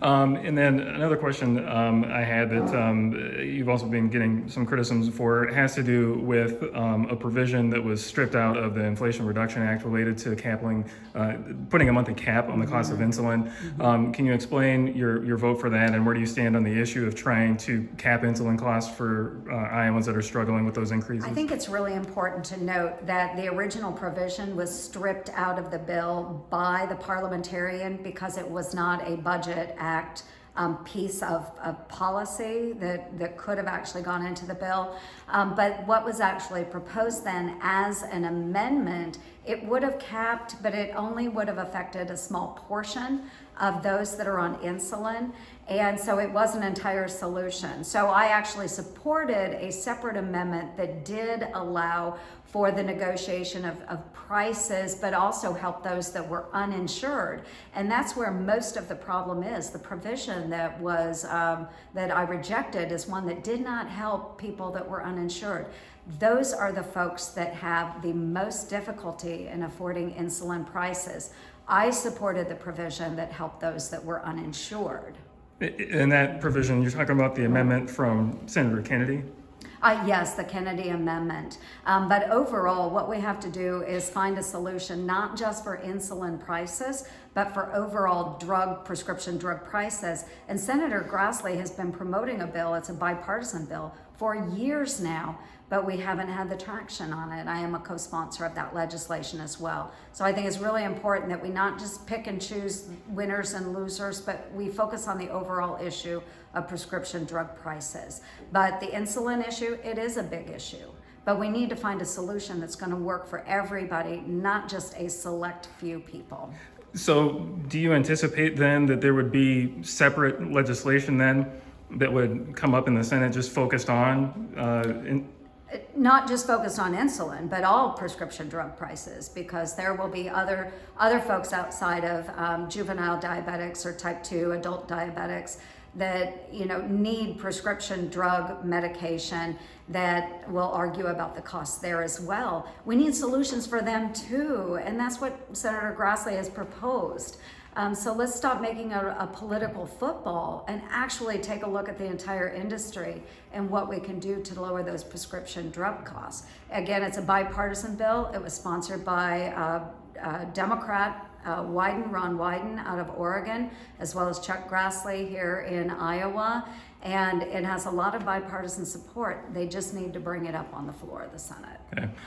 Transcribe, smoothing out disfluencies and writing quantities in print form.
Okay. And then another question I had that you've also been getting some criticisms for has to do with a provision that was stripped out of the Inflation Reduction Act related to putting a monthly cap on the cost of insulin. Can you explain your vote for that, and where do you stand on the issue of trying to cap insulin costs for Iowans that are struggling with those increases? I think it's really important to note that the original provision was stripped out of the bill by the parliamentarian because it was not a budget act piece of policy that could have actually gone into the bill. But what was actually proposed then as an amendment, it would have capped, but it only would have affected a small portion of those that are on insulin. And so it was an entire solution. So I actually supported a separate amendment that did allow for the negotiation of prices, but also help those that were uninsured. And that's where most of the problem is. The provision that was that I rejected is one that did not help people that were uninsured. Those are the folks that have the most difficulty in affording insulin prices. I supported the provision that helped those that were uninsured. In that provision, you're talking about the amendment from Senator Kennedy? Yes, the Kennedy Amendment. But overall, what we have to do is find a solution, not just for insulin prices, but for overall prescription drug prices. And Senator Grassley has been promoting a bill, it's a bipartisan bill, for years now, but we haven't had the traction on it. I am a co-sponsor of that legislation as well. So I think it's really important that we not just pick and choose winners and losers, but we focus on the overall issue of prescription drug prices. But the insulin issue, it is a big issue. But we need to find a solution that's going to work for everybody, not just a select few people. So do you anticipate then that there would be separate legislation then that would come up in the Senate just focused on not just focused on insulin, but all prescription drug prices, because there will be other folks outside of juvenile diabetics or type 2 adult diabetics that need prescription drug medication that will argue about the costs there as well. We need solutions for them too, and that's what Senator Grassley has proposed. So let's stop making a political football and actually take a look at the entire industry and what we can do to lower those prescription drug costs. Again, it's a bipartisan bill. It was sponsored by Democrat Ron Wyden out of Oregon, as well as Chuck Grassley here in Iowa. And it has a lot of bipartisan support. They just need to bring it up on the floor of the Senate. Okay.